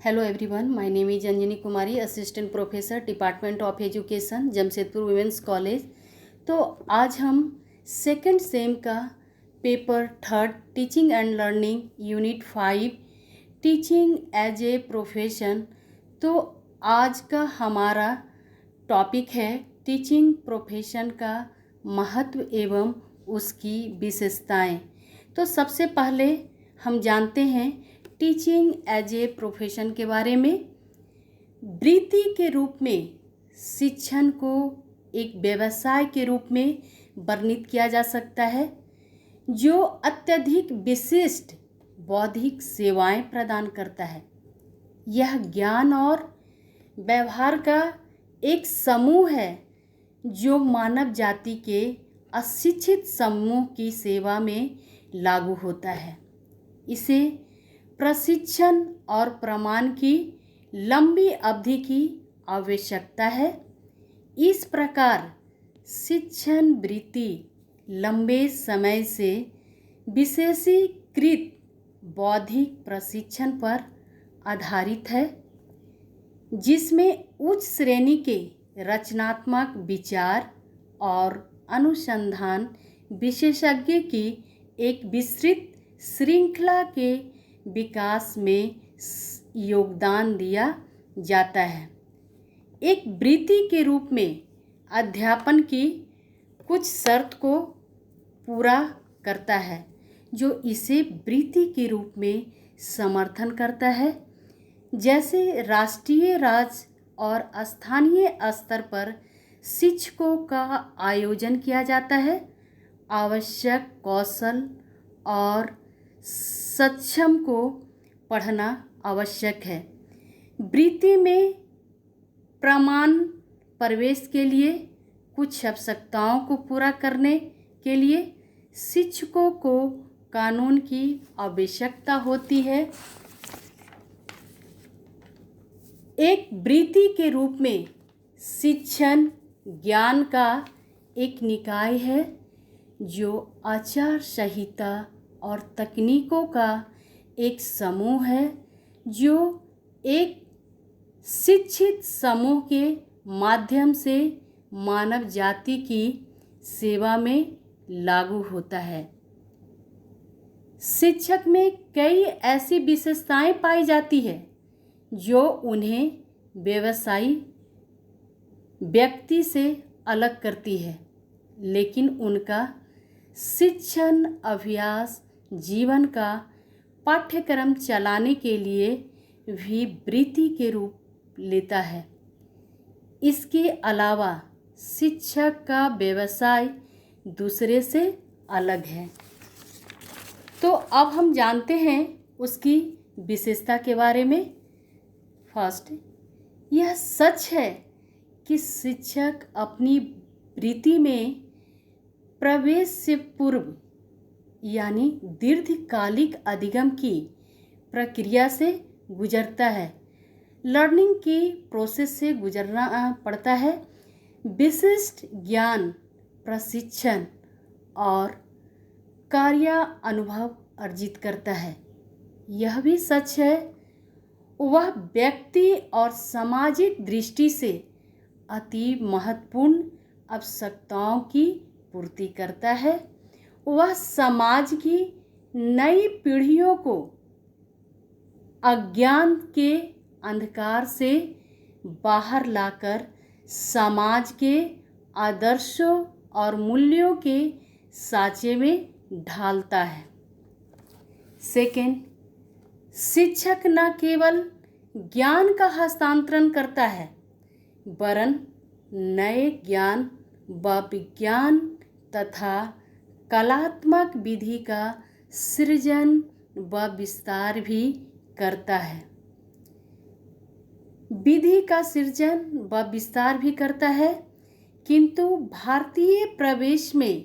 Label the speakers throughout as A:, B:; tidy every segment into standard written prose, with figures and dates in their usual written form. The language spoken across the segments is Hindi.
A: Hello everyone, my name is Anjani Kumari, assistant professor, department of education, Jamshedpur women's college. तो आज हम सेकंड सेम का paper third teaching and learning unit 5 teaching as a profession. तो आज का हमारा टॉपिक है टीचिंग प्रोफेशन का महत्व एवं उसकी विशेषताएं। तो सबसे पहले हम जानते हैं टीचिंग एज ए प्रोफेशन के बारे में। वृत्ति के रूप में शिक्षण को एक व्यवसाय के रूप में वर्णित किया जा सकता है जो अत्यधिक विशिष्ट बौद्धिक सेवाएं प्रदान करता है। यह ज्ञान और व्यवहार का एक समूह है जो मानव जाति के अशिक्षित समूह की सेवा में लागू होता है। इसे प्रशिक्षण और प्रमाण की लंबी अवधि की आवश्यकता है। इस प्रकार शिक्षण वृत्ति लंबे समय से विशेषीकृत बौद्धिक प्रशिक्षण पर आधारित है, जिसमें उच्च श्रेणी के रचनात्मक विचार और अनुसंधान विशेषज्ञ की एक विस्तृत श्रृंखला के विकास में योगदान दिया जाता है। एक वृत्ति के रूप में अध्यापन की कुछ शर्त को पूरा करता है जो इसे वृत्ति के रूप में समर्थन करता है, जैसे राष्ट्रीय, राज्य और स्थानीय स्तर पर शिक्षकों का आयोजन किया जाता है। आवश्यक कौशल और सक्षम को पढ़ना आवश्यक है। वृत्ति में प्रमाण प्रवेश के लिए कुछ आवश्यकताओं को पूरा करने के लिए शिक्षकों को कानून की आवश्यकता होती है। एक वृत्ति के रूप में शिक्षण ज्ञान का एक निकाय है जो आचार संहिता और तकनीकों का एक समूह है जो एक शिक्षित समूह के माध्यम से मानव जाति की सेवा में लागू होता है। शिक्षक में कई ऐसी विशेषताएं पाई जाती है जो उन्हें व्यवसायी व्यक्ति से अलग करती है, लेकिन उनका शिक्षण अभ्यास जीवन का पाठ्यक्रम चलाने के लिए भी वृत्ति के रूप लेता है। इसके अलावा शिक्षक का व्यवसाय दूसरे से अलग है। तो अब हम जानते हैं उसकी विशेषता के बारे में। फर्स्ट, यह सच है कि शिक्षक अपनी वृत्ति में प्रवेश से पूर्व यानी दीर्घकालिक अधिगम की प्रक्रिया से गुजरता है। लर्निंग की प्रोसेस से गुजरना पड़ता है। विशिष्ट ज्ञान, प्रशिक्षण और कार्य अनुभव अर्जित करता है। यह भी सच है वह व्यक्ति और सामाजिक दृष्टि से अति महत्वपूर्ण आवश्यकताओं की पूर्ति करता है। वह समाज की नई पीढ़ियों को अज्ञान के अंधकार से बाहर लाकर समाज के आदर्शों और मूल्यों के साँचे में ढालता है। सेकेंड, शिक्षक न केवल ज्ञान का हस्तांतरण करता है वरन नए ज्ञान व विज्ञान तथा कलात्मक विधि का सृजन व विस्तार भी करता है। विधि का सृजन व विस्तार भी करता है, किंतु भारतीय प्रवेश में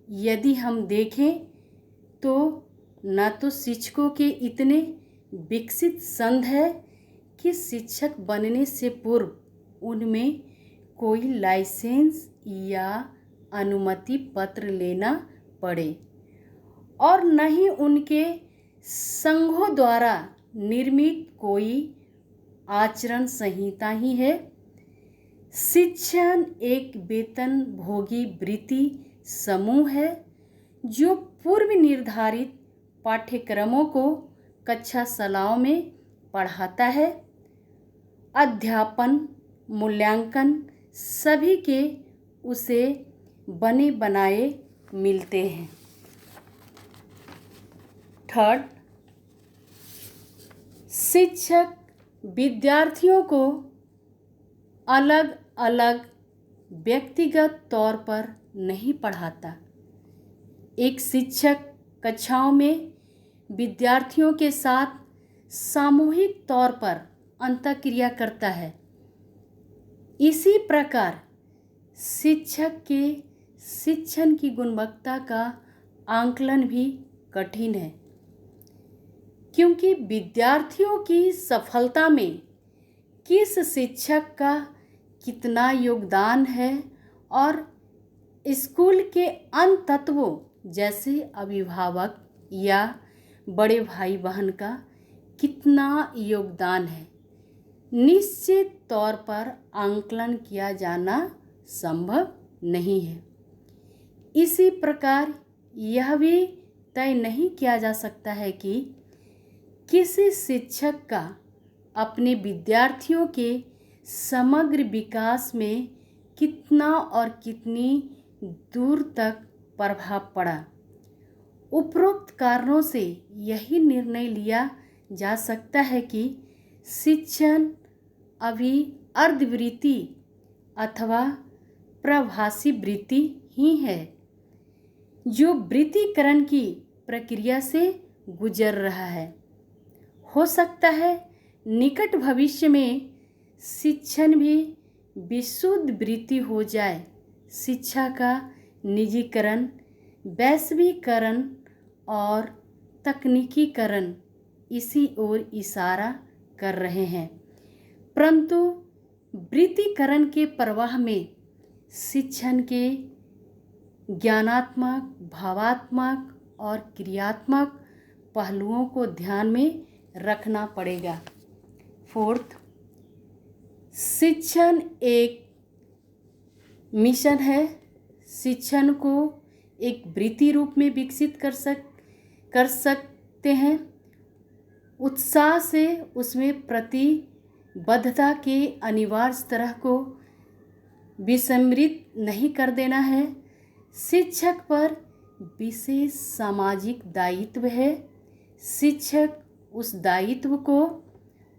A: यदि हम देखें तो न तो शिक्षकों के इतने विकसित संघ है कि शिक्षक बनने से पूर्व उनमें कोई लाइसेंस या अनुमति पत्र लेना पड़े, और न ही उनके संघों द्वारा निर्मित कोई आचरण संहिता ही है। शिक्षण एक वेतन भोगी वृत्ति समूह है जो पूर्व निर्धारित पाठ्यक्रमों को कक्षा शालाओं में पढ़ाता है। अध्यापन, मूल्यांकन सभी के उसे बने बनाए मिलते हैं। थर्ड, शिक्षक विद्यार्थियों को अलग अलग व्यक्तिगत तौर पर नहीं पढ़ाता। एक शिक्षक कक्षाओं में विद्यार्थियों के साथ सामूहिक तौर पर अंतःक्रिया करता है। इसी प्रकार शिक्षक के शिक्षण की गुणवत्ता का आंकलन भी कठिन है, क्योंकि विद्यार्थियों की सफलता में किस शिक्षक का कितना योगदान है और स्कूल के अन्य तत्वों जैसे अभिभावक या बड़े भाई बहन का कितना योगदान है, निश्चित तौर पर आंकलन किया जाना संभव नहीं है। इसी प्रकार यह भी तय नहीं किया जा सकता है कि किसी शिक्षक का अपने विद्यार्थियों के समग्र विकास में कितना और कितनी दूर तक प्रभाव पड़ा। उपरोक्त कारणों से यही निर्णय लिया जा सकता है कि शिक्षण अभी अर्धवृत्ति अथवा प्रभासी वृत्ति ही है, जो वृत्तीकरण की प्रक्रिया से गुजर रहा है। हो सकता है निकट भविष्य में शिक्षण भी विशुद्ध वृत्ति हो जाए। शिक्षा का निजीकरण, वैश्वीकरण और तकनीकीकरण इसी ओर इशारा कर रहे हैं, परंतु वृत्तीकरण के प्रवाह में शिक्षण के ज्ञानात्मक, भावात्मक और क्रियात्मक पहलुओं को ध्यान में रखना पड़ेगा। फोर्थ, शिक्षण एक मिशन है। शिक्षण को एक वृत्ति रूप में विकसित कर सकते हैं। उत्साह से उसमें प्रतिबद्धता के अनिवार्य स्तर को विस्मृत नहीं कर देना है। शिक्षक पर विशेष सामाजिक दायित्व है। शिक्षक उस दायित्व को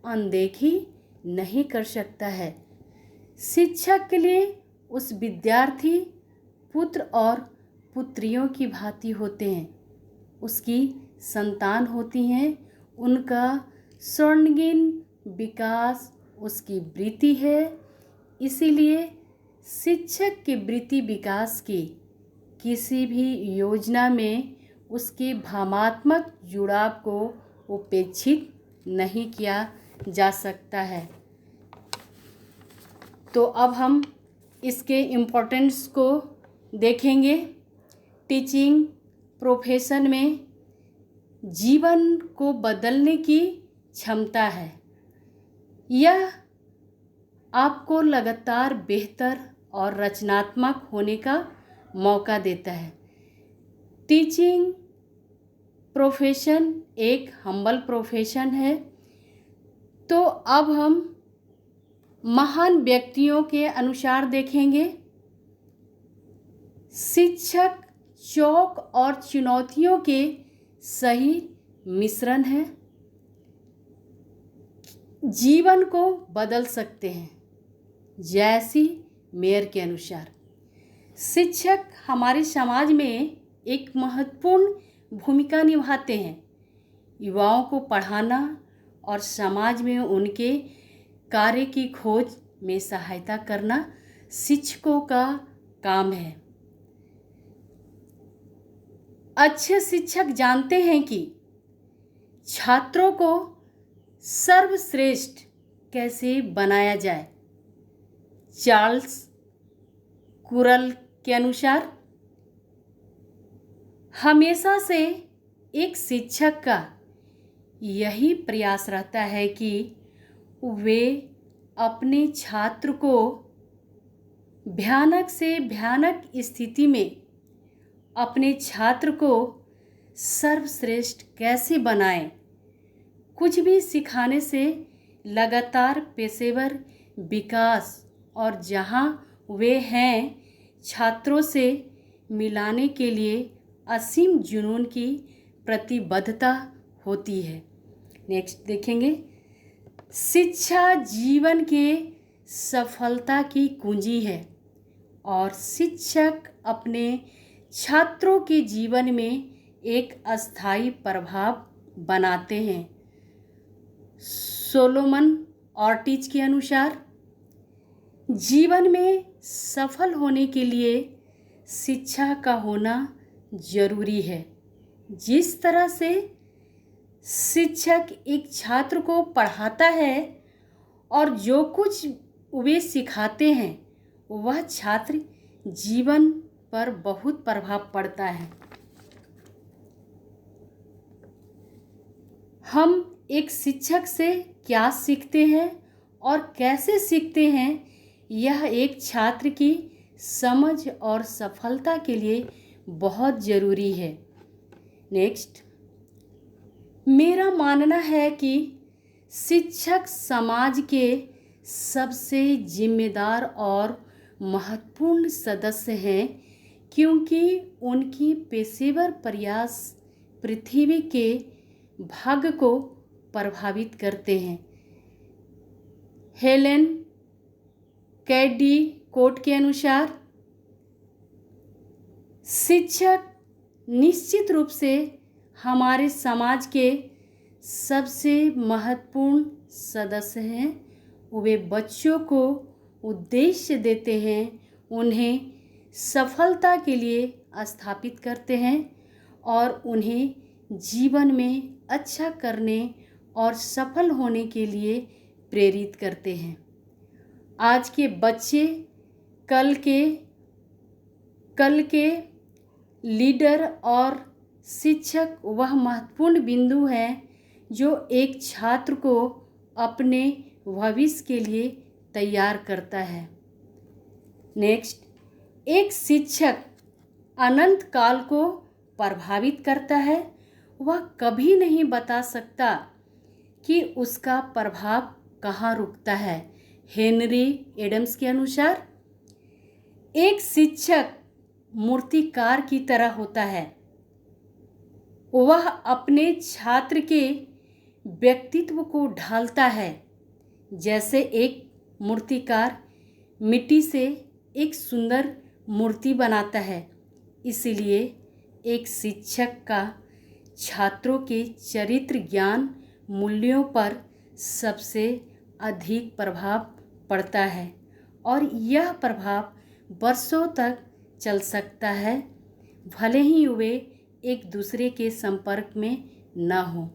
A: अनदेखी नहीं कर सकता है। शिक्षक के लिए उस विद्यार्थी पुत्र और पुत्रियों की भांति होते हैं। उसकी संतान होती हैं। उनका स्वर्णिम विकास उसकी वृत्ति है। इसीलिए शिक्षक के वृत्ति विकास की किसी भी योजना में उसके भावात्मक जुड़ाव को उपेक्षित नहीं किया जा सकता है। तो अब हम इसके इम्पोर्टेंस को देखेंगे। टीचिंग प्रोफेशन में जीवन को बदलने की क्षमता है। यह आपको लगातार बेहतर और रचनात्मक होने का मौका देता है। टीचिंग प्रोफेशन एक हम्बल प्रोफेशन है। तो अब हम महान व्यक्तियों के अनुसार देखेंगे। शिक्षक चौक और चुनौतियों के सही मिश्रण है। जीवन को बदल सकते हैं। जैसी मेयर के अनुसार शिक्षक हमारे समाज में एक महत्वपूर्ण भूमिका निभाते हैं। युवाओं को पढ़ाना और समाज में उनके कार्य की खोज में सहायता करना शिक्षकों का काम है। अच्छे शिक्षक जानते हैं कि छात्रों को सर्वश्रेष्ठ कैसे बनाया जाए। चार्ल्स कुरल के अनुसार हमेशा से एक शिक्षक का यही प्रयास रहता है कि वे अपने छात्र को भयानक से भयानक स्थिति में अपने छात्र को सर्वश्रेष्ठ कैसे बनाएं। कुछ भी सिखाने से लगातार पेशेवर विकास और जहां वे हैं छात्रों से मिलाने के लिए असीम जुनून की प्रतिबद्धता होती है। नेक्स्ट देखेंगे, शिक्षा जीवन के सफलता की कुंजी है और शिक्षक अपने छात्रों के जीवन में एक अस्थायी प्रभाव बनाते हैं। सोलोमन ऑर्टिज के अनुसार जीवन में सफल होने के लिए शिक्षा का होना जरूरी है। जिस तरह से शिक्षक एक छात्र को पढ़ाता है और जो कुछ वे सिखाते हैं वह छात्र जीवन पर बहुत प्रभाव पड़ता है। हम एक शिक्षक से क्या सीखते हैं और कैसे सीखते हैं, यह एक छात्र की समझ और सफलता के लिए बहुत ज़रूरी है। नेक्स्ट, मेरा मानना है कि शिक्षक समाज के सबसे जिम्मेदार और महत्वपूर्ण सदस्य हैं क्योंकि उनकी पेशेवर प्रयास पृथ्वी के भाग्य को प्रभावित करते हैं। हेलेन कैडीकोट के अनुसार शिक्षक निश्चित रूप से हमारे समाज के सबसे महत्वपूर्ण सदस्य हैं। वे बच्चों को उद्देश्य देते हैं, उन्हें सफलता के लिए स्थापित करते हैं और उन्हें जीवन में अच्छा करने और सफल होने के लिए प्रेरित करते हैं। आज के बच्चे कल के लीडर और शिक्षक वह महत्वपूर्ण बिंदु है जो एक छात्र को अपने भविष्य के लिए तैयार करता है। नेक्स्ट, एक शिक्षक अनंत काल को प्रभावित करता है। वह कभी नहीं बता सकता कि उसका प्रभाव कहाँ रुकता है। हेनरी एडम्स के अनुसार एक शिक्षक मूर्तिकार की तरह होता है। वह अपने छात्र के व्यक्तित्व को ढालता है, जैसे एक मूर्तिकार मिट्टी से एक सुंदर मूर्ति बनाता है। इसलिए एक शिक्षक का छात्रों के चरित्र ज्ञान मूल्यों पर सबसे अधिक प्रभाव पड़ता है और यह प्रभाव वर्षों तक चल सकता है, भले ही वे एक दूसरे के संपर्क में न हों।